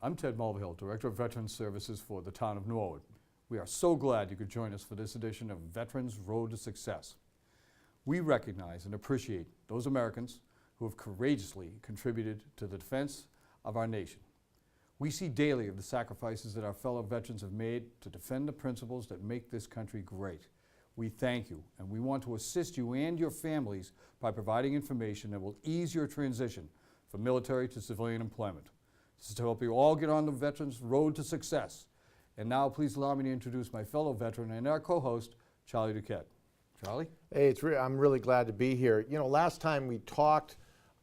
I'm Ted Mulvihill, Director of Veterans Services for the Town of Norwood. We are so glad you could join us for this edition of Veterans Road to Success. We recognize and appreciate those Americans who have courageously contributed to the defense of our nation. We see daily of the sacrifices that our fellow veterans have made to defend the principles that make this country great. We thank you, and we want to assist you and your families by providing information that will ease your transition from military to civilian employment. This is to help you all get on the Veterans Road to Success. And now please allow me to introduce my fellow veteran and our co-host, Charlie Duquette. Charlie? Hey, I'm really glad to be here. You know, last time we talked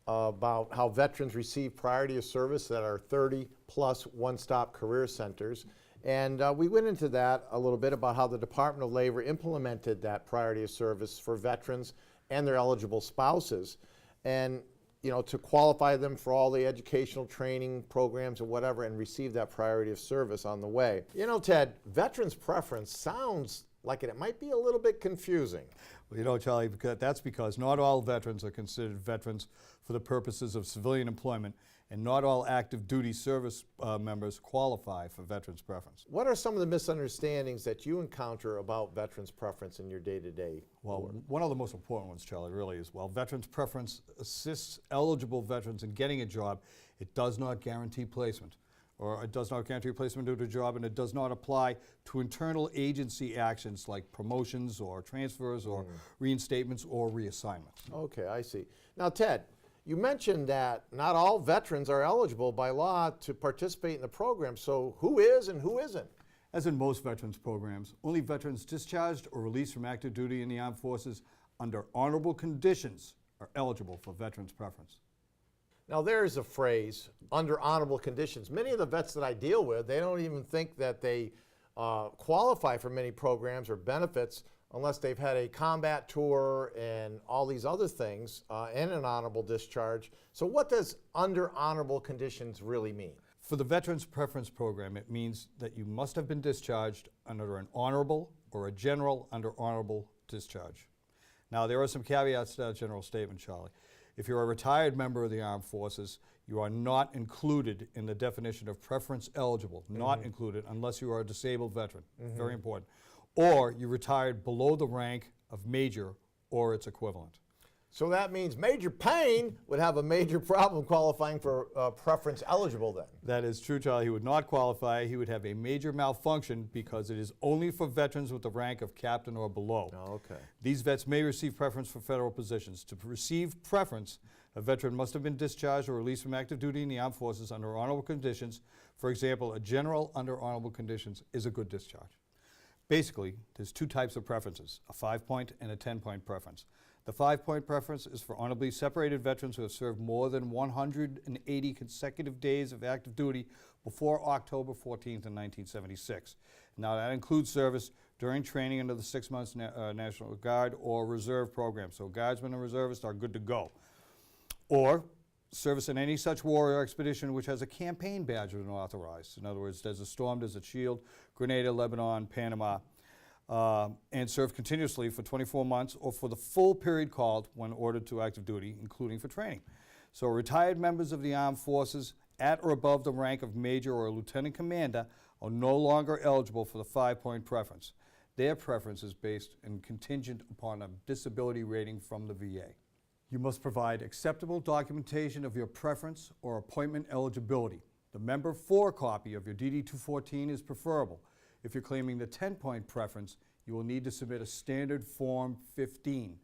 about how veterans receive priority of service at our 30-plus one-stop career centers. And we went into that a little bit about how the Department of Labor implemented that priority of service for veterans and their eligible spouses. And, you know, to qualify them for all the educational training programs or whatever and receive that priority of service on the way. You know, Ted, veterans preference sounds like it might be a little bit confusing. Well, you know, Charlie, that's because not all veterans are considered veterans for the purposes of civilian employment, and not all active duty service members qualify for veterans preference. What are some of the misunderstandings that you encounter about veterans preference in your day-to-day work? One of the most important ones, Charlie, really is, while veterans preference assists eligible veterans in getting a job, it does not guarantee placement. Or it does not guarantee placement to a job, and it does not apply to internal agency actions like promotions or transfers or reinstatements or reassignments. Okay, I see. Now, Ted, you mentioned that not all veterans are eligible by law to participate in the program, so who is and who isn't? As in most veterans programs, only veterans discharged or released from active duty in the armed forces under honorable conditions are eligible for veterans preference. Now there's a phrase, under honorable conditions. Many of the vets that I deal with, they don't even think that they qualify for many programs or benefits unless they've had a combat tour and all these other things and an honorable discharge. So what does under honorable conditions really mean? For the Veterans Preference Program, it means that you must have been discharged under an honorable or a general under honorable discharge. Now there are some caveats to that general statement, Charlie. If you're a retired member of the armed forces, you are not included in the definition of preference eligible, not included unless you are a disabled veteran, very important, or you retired below the rank of major or its equivalent. So that means Major Payne would have a major problem qualifying for preference eligible then. That is true, Charlie. He would not qualify. He would have a major malfunction because it is only for veterans with the rank of captain or below. Oh, okay. These vets may receive preference for federal positions. To receive preference, a veteran must have been discharged or released from active duty in the armed forces under honorable conditions. For example, a general under honorable conditions is a good discharge. Basically, there's two types of preferences, a 5-point and a 10-point preference. The 5-point preference is for honorably separated veterans who have served more than 180 consecutive days of active duty before October 14th in 1976. Now that includes service during training under the 6 months National Guard or Reserve program. So guardsmen and reservists are good to go. Or service in any such war or expedition which has a campaign badge when authorized. In other words, Desert Storm, Desert Shield, Grenada, Lebanon, Panama. And serve continuously for 24 months or for the full period called when ordered to active duty, including for training. So retired members of the armed forces at or above the rank of major or lieutenant commander are no longer eligible for the 5-point preference. Their preference is based and contingent upon a disability rating from the VA. You must provide acceptable documentation of your preference or appointment eligibility. The member 4 copy of your DD-214 is preferable. If you're claiming the 10-point preference, you will need to submit a standard Form 15.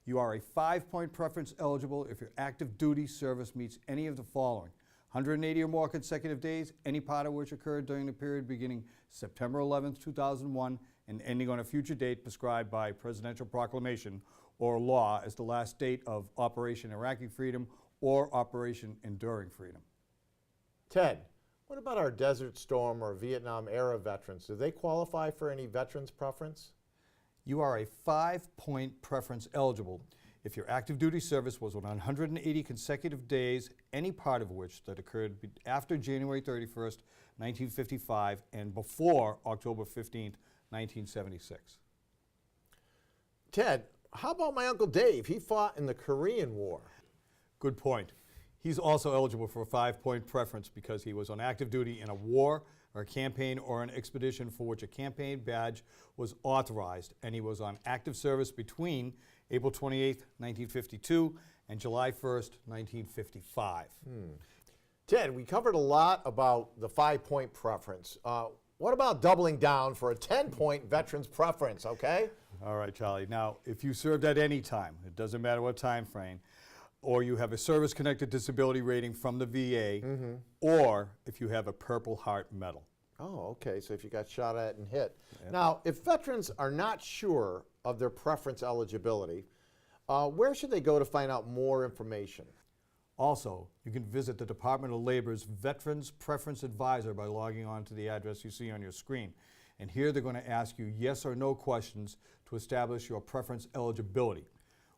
You are a 5-point preference eligible if your active duty service meets any of the following: 180 or more consecutive days, any part of which occurred during the period beginning September 11th, 2001 and ending on a future date prescribed by presidential proclamation or law as the last date of Operation Iraqi Freedom or Operation Enduring Freedom. Ted, what about our Desert Storm or Vietnam era veterans? Do they qualify for any veterans preference? You are a 5-point preference eligible if your active duty service was 180 consecutive days, any part of which that occurred after January 31st, 1955 and before October 15th, 1976. Ted, how about my Uncle Dave? He fought in the Korean War. Good point. He's also eligible for a 5-point preference because he was on active duty in a war or a campaign or an expedition for which a campaign badge was authorized, and he was on active service between April 28th, 1952 and July 1st, 1955. Ted, we covered a lot about the 5-point preference. What about doubling down for a 10-point veterans preference, okay? All right, Charlie. Now, if you served at any time, it doesn't matter what time frame, or you have a service-connected disability rating from the VA, or if you have a Purple Heart medal. Oh, okay, so if you got shot at and hit. Now, if veterans are not sure of their preference eligibility, where should they go to find out more information? Also, you can visit the Department of Labor's Veterans Preference Advisor by logging on to the address you see on your screen. And here they're going to ask you yes or no questions to establish your preference eligibility.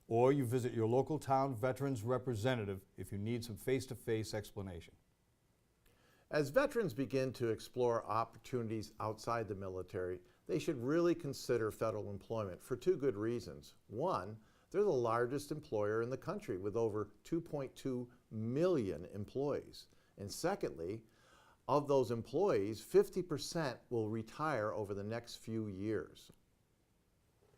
Or you visit your local town veterans representative if you need some face-to-face explanation. As veterans begin to explore opportunities outside the military, they should really consider federal employment for 2 good reasons. One, they're the largest employer in the country with over 2.2 million employees. And secondly, of those employees, 50% will retire over the next few years.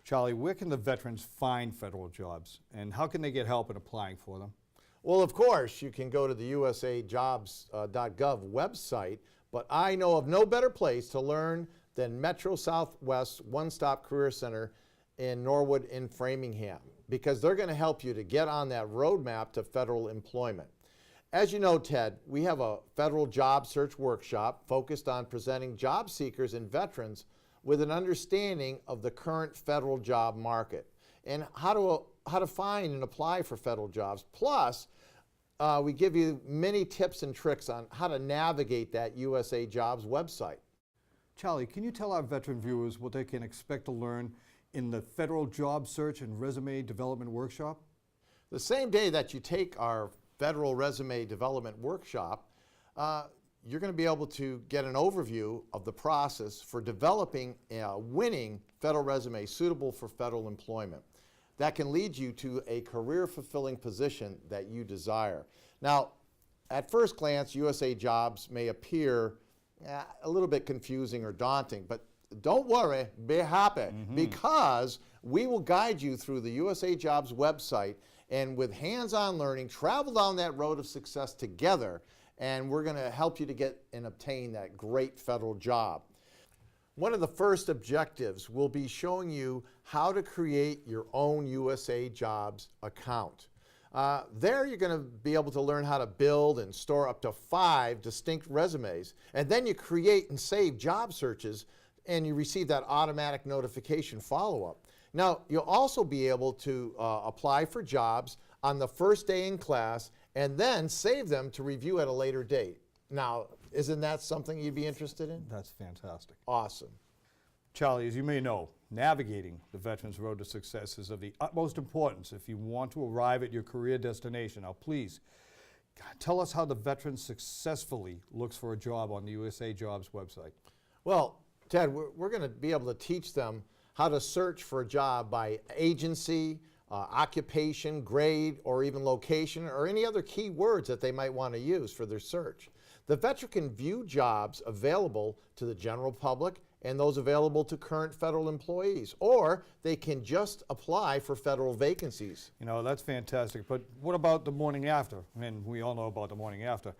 Charlie, where can the veterans find federal jobs, and how can they get help in applying for them? Well, of course, you can go to the usajobs.gov website, but I know of no better place to learn than Metro Southwest One-Stop Career Center in Norwood in Framingham, because they're going to help you to get on that roadmap to federal employment. As you know, Ted, we have a federal job search workshop focused on presenting job seekers and veterans with an understanding of the current federal job market and how to find and apply for federal jobs. Plus, we give you many tips and tricks on how to navigate that USA Jobs website. Charlie, can you tell our veteran viewers what they can expect to learn in the Federal Job Search and Resume Development Workshop? The same day that you take our Federal Resume Development Workshop, you're going to be able to get an overview of the process for developing a winning federal resume suitable for federal employment. That can lead you to a career-fulfilling position that you desire. Now, at first glance, USA Jobs may appear a little bit confusing or daunting, but don't worry, be happy, because we will guide you through the USA Jobs website, and with hands-on learning, travel down that road of success together, and we're going to help you to get and obtain that great federal job. One of the first objectives will be showing you how to create your own USA Jobs account. There you're going to be able to learn how to build and store up to 5 distinct resumes, and then you create and save job searches, and you receive that automatic notification follow-up. Now, you'll also be able to apply for jobs on the first day in class and then save them to review at a later date. Now, isn't that something you'd be interested in? That's fantastic. Awesome. Charlie, as you may know, navigating the veteran's road to success is of the utmost importance if you want to arrive at your career destination. Now, please, tell us how the veteran successfully looks for a job on the USA Jobs website. Well, Ted, we're going to be able to teach them how to search for a job by agency, occupation, grade, or even location, or any other key words that they might want to use for their search. The veteran can view jobs available to the general public and those available to current federal employees, or they can just apply for federal vacancies. You know, that's fantastic, but what about the morning after? I mean, we all know about the morning after.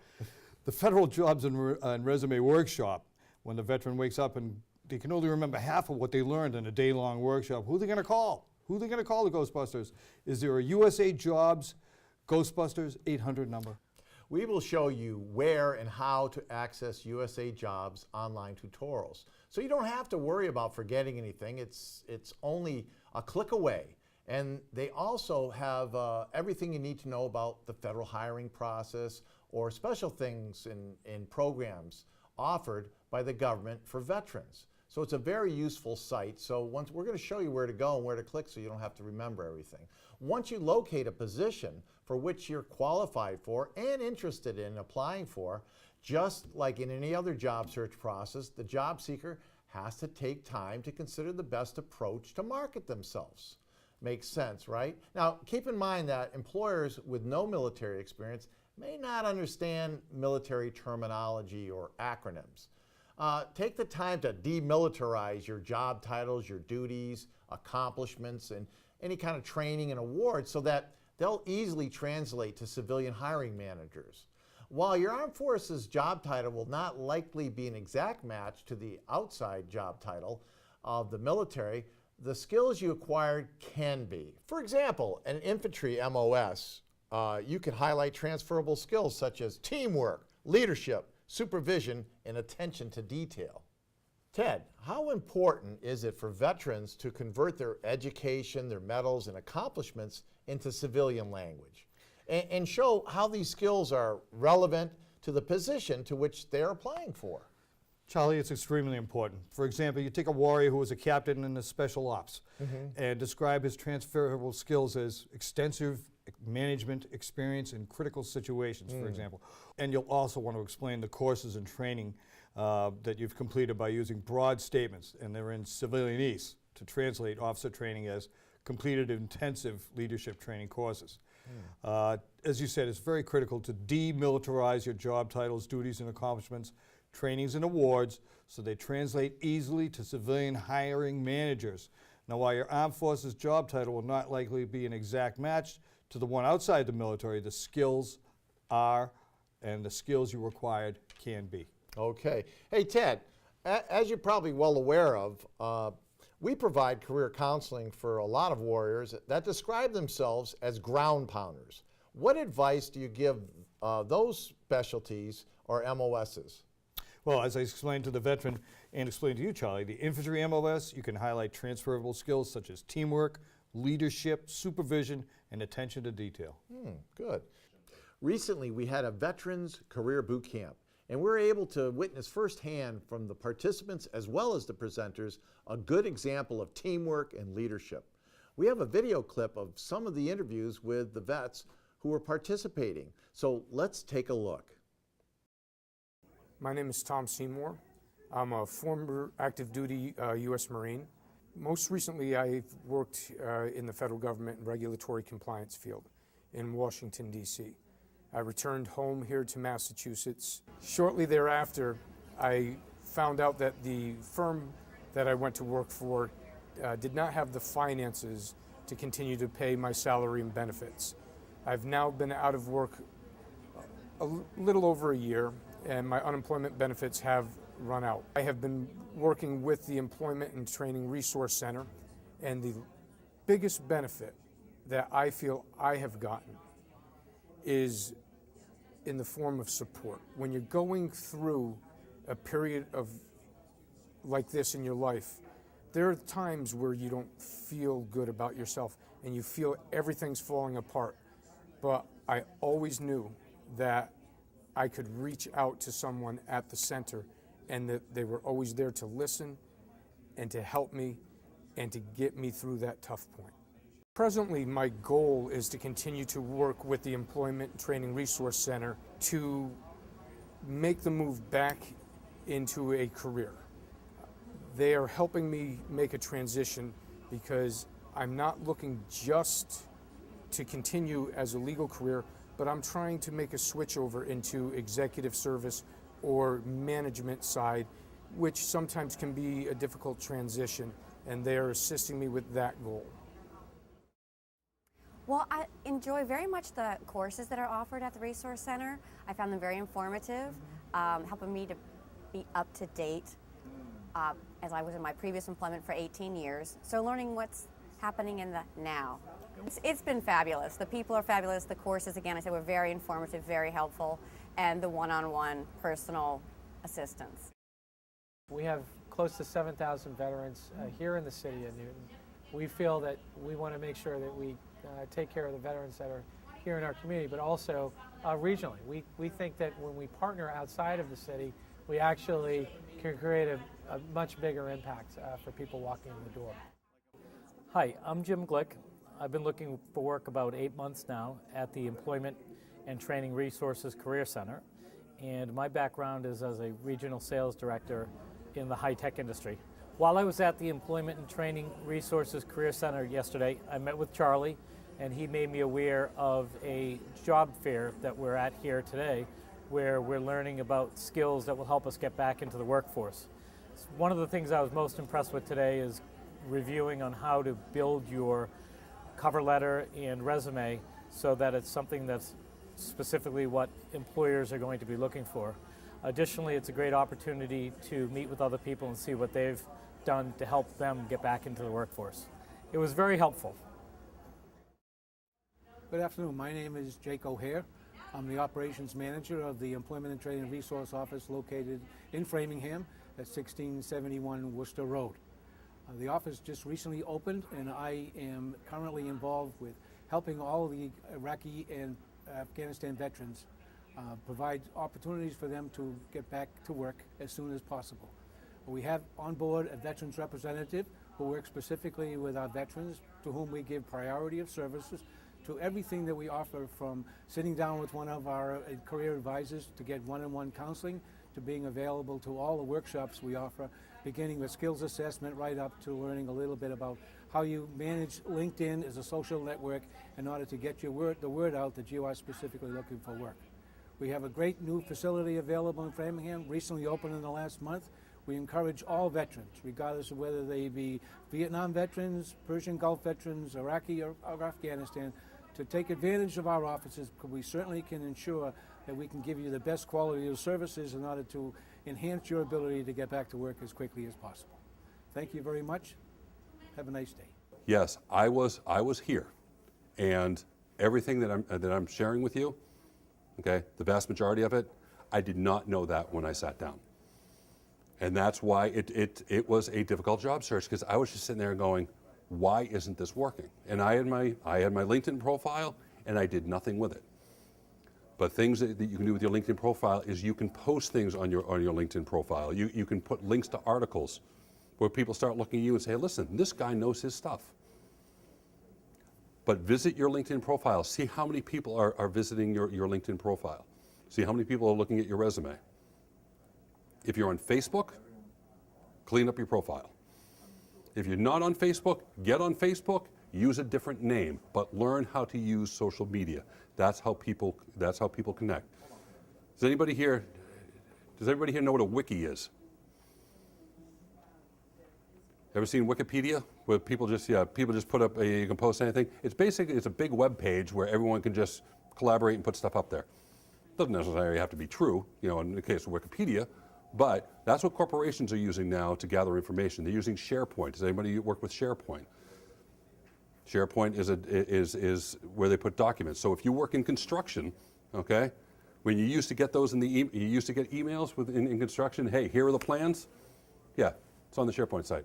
The Federal Jobs and Resume Workshop, when the veteran wakes up and they can only remember half of what they learned in a day-long workshop, who are they going to call? Who are they going to call the Ghostbusters? Is there a USA Jobs Ghostbusters 800 number? We will show you where and how to access USA Jobs online tutorials. So you don't have to worry about forgetting anything. It's only a click away. And they also have everything you need to know about the federal hiring process or special things in programs offered by the government for veterans. So it's a very useful site. So we're going to show you where to go and where to click so you don't have to remember everything. Once you locate a position for which you're qualified for and interested in applying for, just like in any other job search process, the job seeker has to take time to consider the best approach to market themselves. Makes sense, right? Now, keep in mind that employers with no military experience may not understand military terminology or acronyms. Take the time to demilitarize your job titles, your duties, accomplishments, and any kind of training and awards so that they'll easily translate to civilian hiring managers. While your Armed Forces job title will not likely be an exact match to the outside job title of the military, the skills you acquired can be. For example, an infantry MOS, you can highlight transferable skills such as teamwork, leadership, supervision, and attention to detail. Ted, how important is it for veterans to convert their education, their medals, and accomplishments into civilian language and show how these skills are relevant to the position to which they're applying for? Charlie, it's extremely important. For example, you take a warrior who was a captain in the special ops and describe his transferable skills as extensive management experience in critical situations, for example. And you'll also want to explain the courses and training that you've completed by using broad statements, and they're in civilianese, to translate officer training as completed intensive leadership training courses. As you said, it's very critical to demilitarize your job titles, duties, and accomplishments, trainings, and awards so they translate easily to civilian hiring managers. Now, while your Armed Forces job title will not likely be an exact match to the one outside the military, the skills are, and the skills you acquired can be. Okay. Hey, Ted, as you're probably well aware of, we provide career counseling for a lot of warriors that describe themselves as ground pounders. What advice do you give those specialties or MOSs? Well, as I explained to the veteran and explained to you, Charlie, the infantry MOS, you can highlight transferable skills such as teamwork, leadership, supervision, and attention to detail. Good. Recently, we had a Veterans Career Boot Camp, and we were able to witness firsthand from the participants as well as the presenters a good example of teamwork and leadership. We have a video clip of some of the interviews with the vets who were participating, so let's take a look. My name is Tom Seymour. I'm a former active duty U.S. Marine. Most recently, I've worked in the federal government and regulatory compliance field in Washington, D.C. I returned home here to Massachusetts. Shortly thereafter, I found out that the firm that I went to work for did not have the finances to continue to pay my salary and benefits. I've now been out of work a little over a year, and my unemployment benefits have run out. I have been working with the Employment and Training Resource Center, and the biggest benefit that I feel I have gotten is in the form of support. When you're going through a period of like this in your life, there are times where you don't feel good about yourself and you feel everything's falling apart. But I always knew that I could reach out to someone at the center and that they were always there to listen and to help me and to get me through that tough point. Presently, my goal is to continue to work with the Employment and Training Resource Center to make the move back into a career. They are helping me make a transition because I'm not looking just to continue as a legal career, but I'm trying to make a switch over into executive service or management side, which sometimes can be a difficult transition, and they're assisting me with that goal. Well, I enjoy very much the courses that are offered at the Resource Center. I found them very informative, helping me to be up to date as I was in my previous employment for 18 years. So learning what's happening in the now. It's been fabulous. The people are fabulous. The courses, again, I said, were very informative, very helpful, and the one-on-one personal assistance. We have close to 7,000 veterans here in the city of Newton. We feel that we want to make sure that we take care of the veterans that are here in our community, but also regionally. We think that when we partner outside of the city, we actually can create a much bigger impact for people walking in the door. Hi, I'm Jim Glick. I've been looking for work about 8 months now at the Employment and Training Resources Career Center, and my background is as a regional sales director in the high-tech industry. While I was at the Employment and Training Resources Career Center yesterday, I met with Charlie and he made me aware of a job fair that we're at here today, where we're learning about skills that will help us get back into the workforce. One of the things I was most impressed with today is reviewing on how to build your cover letter and resume so that it's something that's specifically what employers are going to be looking for. Additionally, it's a great opportunity to meet with other people and see what they've done to help them get back into the workforce. It was very helpful. Good afternoon. My name is Jake O'Hare. I'm the operations manager of the Employment and Training Resource Office located in Framingham at 1671 Worcester Road. The office just recently opened, and I am currently involved with helping all of the Iraqi and Afghanistan veterans provide opportunities for them to get back to work as soon as possible. We have on board a veterans representative who works specifically with our veterans, to whom we give priority of services to everything that we offer, from sitting down with one of our career advisors to get one-on-one counseling, to being available to all the workshops we offer, beginning with skills assessment right up to learning a little bit about how you manage LinkedIn as a social network in order to get the word out that you are specifically looking for work. We have a great new facility available in Framingham, recently opened in the last month. We encourage all veterans, regardless of whether they be Vietnam veterans, Persian Gulf veterans, Iraqi or Afghanistan, to take advantage of our offices, because we certainly can ensure that we can give you the best quality of services in order to enhance your ability to get back to work as quickly as possible. Thank you very much. Have a nice day. Yes, I was here, and everything that I'm sharing with you, okay, the vast majority of it, I did not know that when I sat down. And that's why it was a difficult job search, because I was just sitting there going, why isn't this working? And I had my LinkedIn profile, and I did nothing with it. But things that you can do with your LinkedIn profile is you can post things on your LinkedIn profile. You can put links to articles where people start looking at you and say, listen, this guy knows his stuff. But visit your LinkedIn profile. See how many people are visiting your LinkedIn profile. See how many people are looking at your resume. If you're on Facebook, clean up your profile. If you're not on Facebook, get on Facebook, use a different name, but learn how to use social media. That's how people connect. Does everybody here know what a wiki is? Ever seen Wikipedia, where people just put up you can post anything? It's a big web page where everyone can just collaborate and put stuff up there. Doesn't necessarily have to be true, in the case of Wikipedia, but that's what corporations are using now to gather information. They're using SharePoint. Does anybody work with SharePoint? SharePoint is where they put documents. So if you work in construction, okay, when you used to get those you used to get emails in construction, hey, here are the plans. Yeah, it's on the SharePoint site.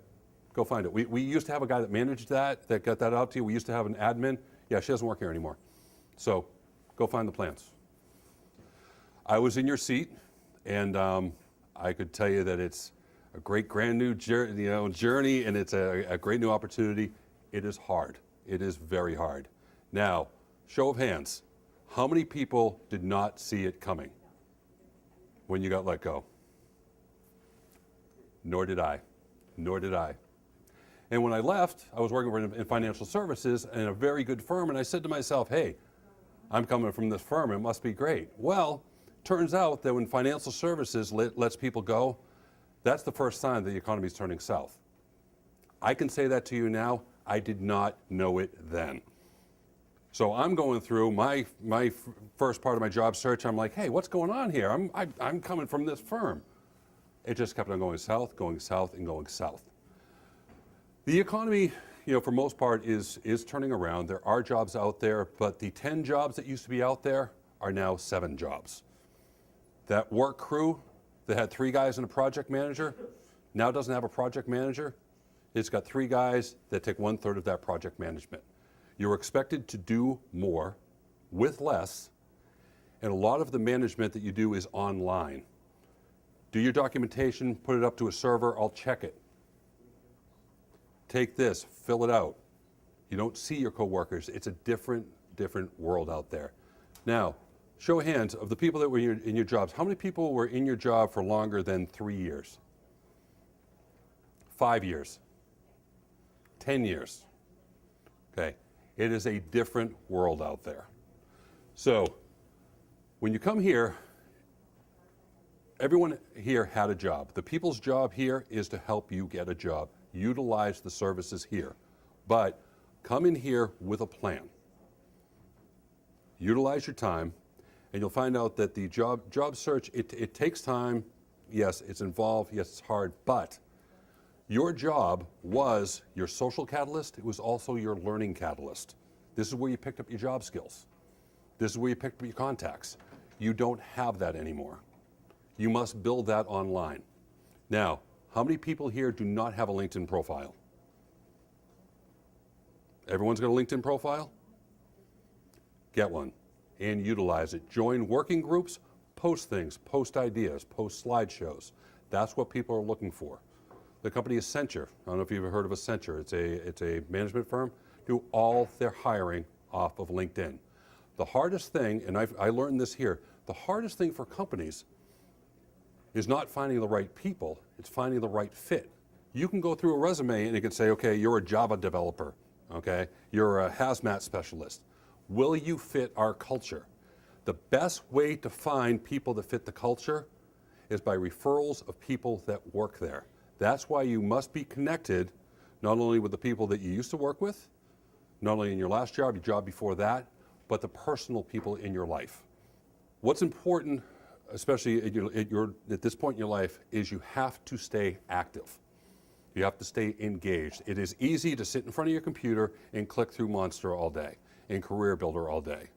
Go find it. We used to have a guy that managed that got that out to you. We used to have an admin. Yeah, she doesn't work here anymore. So go find the plans. I was in your seat, and I could tell you that it's a great brand new journey, and it's a great new opportunity. It is hard. It is very hard. Now, show of hands, how many people did not see it coming when you got let go? Nor did I. Nor did I. And when I left, I was working in financial services in a very good firm, and I said to myself, hey, I'm coming from this firm, it must be great. Well, turns out that when financial services lets people go, that's the first sign that the economy is turning south. I can say that to you now. I did not know it then. So I'm going through my first part of my job search. I'm like, hey, what's going on here? I'm coming from this firm. It just kept on going south, and going south. The economy, for most part, is turning around. There are jobs out there, but the 10 jobs that used to be out there are now 7 jobs. That work crew that had 3 guys and a project manager now doesn't have a project manager. It's got 3 guys that take 1/3 of that project management. You're expected to do more with less, and a lot of the management that you do is online. Do your documentation, put it up to a server, I'll check it. Take this, fill it out. You don't see your coworkers. It's a different world out there. Now, show of hands of the people that were in your jobs. How many people were in your job for longer than 3 years? 5 years? 10 years? Okay. It is a different world out there. So when you come here, everyone here had a job. The people's job here is to help you get a job. Utilize the services here. But come in here with a plan. Utilize your time, and you'll find out that the job search, it takes time. Yes, it's involved. Yes, it's hard. But your job was your social catalyst. It was also your learning catalyst. This is where you picked up your job skills. This is where you picked up your contacts. You don't have that anymore. You must build that online. Now, how many people here do not have a LinkedIn profile? Everyone's got a LinkedIn profile? Get one and utilize it. Join working groups, post things, post ideas, post slideshows. That's what people are looking for. The company Accenture, I don't know if you've ever heard of Accenture, it's a management firm, do all their hiring off of LinkedIn. The hardest thing, and I learned this here, the hardest thing for companies is not finding the right people, it's finding the right fit. You can go through a resume and it can say, okay, you're a Java developer, okay, you're a hazmat specialist. Will you fit our culture? The best way to find people that fit the culture is by referrals of people that work there. That's why you must be connected not only with the people that you used to work with, not only in your last job, your job before that, but the personal people in your life. What's important, especially at this point in your life, is you have to stay active. You have to stay engaged. It is easy to sit in front of your computer and click through Monster all day and Career Builder all day.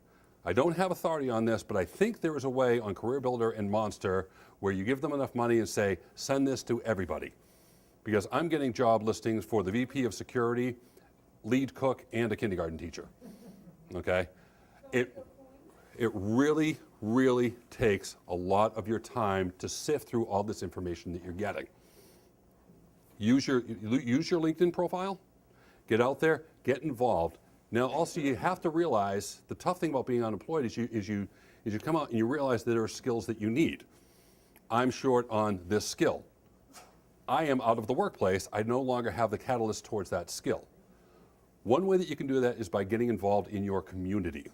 I don't have authority on this, but I think there is a way on Career Builder and Monster where you give them enough money and say, send this to everybody. Because I'm getting job listings for the VP of Security, lead cook, and a kindergarten teacher, okay? It really, really takes a lot of your time to sift through all this information that you're getting. Use your LinkedIn profile, get out there, get involved. Now also you have to realize the tough thing about being unemployed is you come out and you realize that there are skills that you need. I'm short on this skill. I am out of the workplace. I no longer have the catalyst towards that skill. One way that you can do that is by getting involved in your community.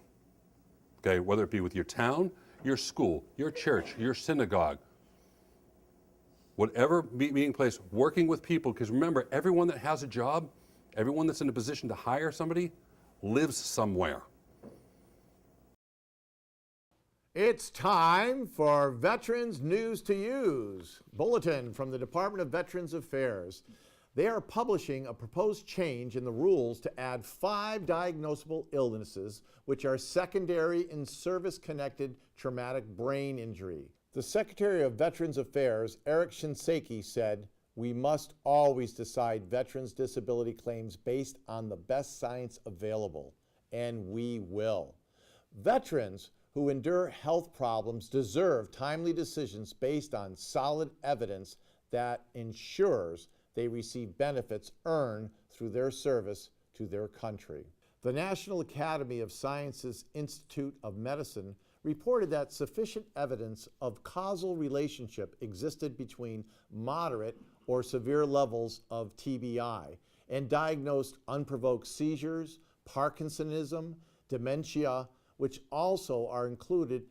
Okay, whether it be with your town, your school, your church, your synagogue, whatever meeting place, working with people, because remember, everyone that has a job, everyone that's in a position to hire somebody, lives somewhere. It's time for Veterans News to Use. Bulletin from the Department of Veterans Affairs. They are publishing a proposed change in the rules to add 5 diagnosable illnesses which are secondary in service-connected traumatic brain injury. The Secretary of Veterans Affairs, Eric Shinseki, said, "We must always decide veterans' disability claims based on the best science available, and we will. Veterans who endure health problems deserve timely decisions based on solid evidence that ensures they receive benefits earned through their service to their country." The National Academy of Sciences Institute of Medicine reported that sufficient evidence of causal relationship existed between moderate or severe levels of TBI and diagnosed unprovoked seizures, Parkinsonism, dementia, which also are included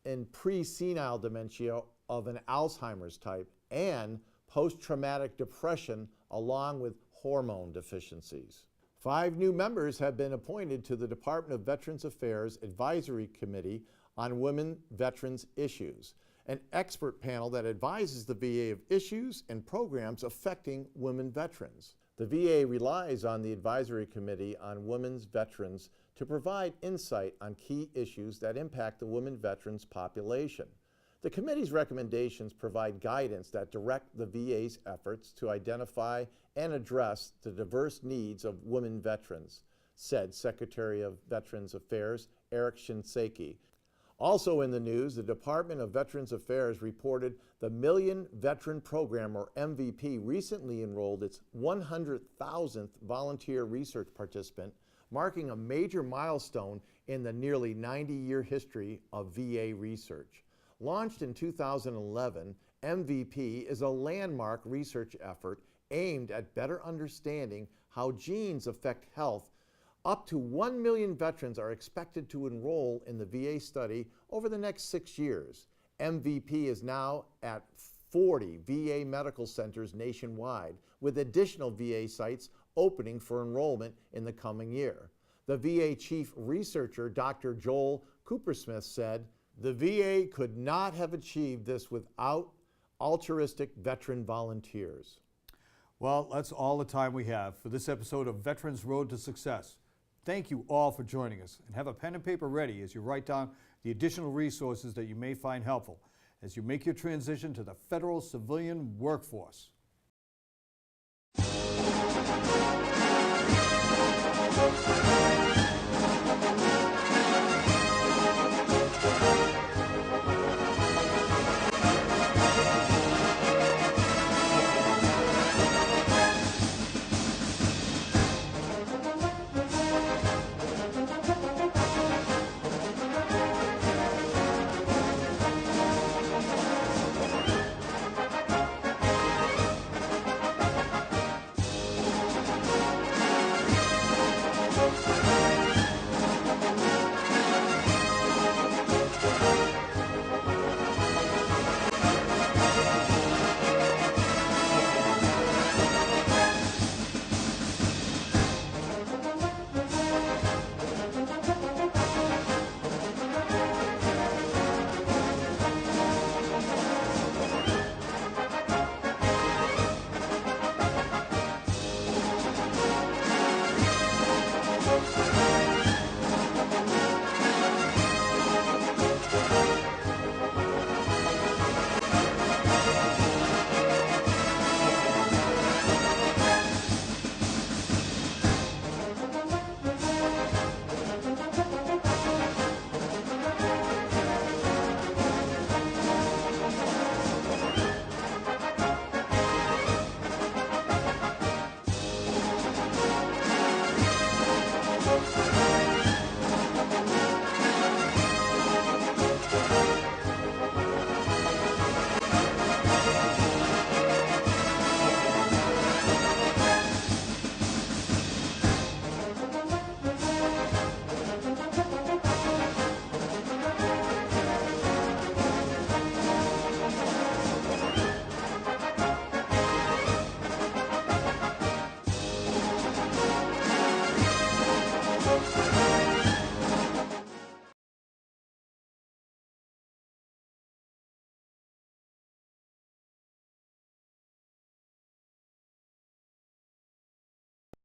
in pre-senile dementia of an Alzheimer's type, and post-traumatic depression along with hormone deficiencies. 5 new members have been appointed to the Department of Veterans Affairs Advisory Committee on Women Veterans Issues, an expert panel that advises the VA of issues and programs affecting women veterans. The VA relies on the Advisory Committee on Women's Veterans to provide insight on key issues that impact the women veterans population. The committee's recommendations provide guidance that direct the VA's efforts to identify and address the diverse needs of women veterans, said Secretary of Veterans Affairs Eric Shinseki. Also in the news, the Department of Veterans Affairs reported the Million Veteran Program, or MVP, recently enrolled its 100,000th volunteer research participant, marking a major milestone in the nearly 90-year history of VA research. Launched in 2011, MVP is a landmark research effort aimed at better understanding how genes affect health Up to 1 million veterans are expected to enroll in the VA study over the next 6 years. MVP is now at 40 VA medical centers nationwide, with additional VA sites opening for enrollment in the coming year. The VA chief researcher, Dr. Joel Coopersmith, said, "The VA could not have achieved this without altruistic veteran volunteers." Well, that's all the time we have for this episode of Veterans Road to Success. Thank you all for joining us, and have a pen and paper ready as you write down the additional resources that you may find helpful as you make your transition to the federal civilian workforce.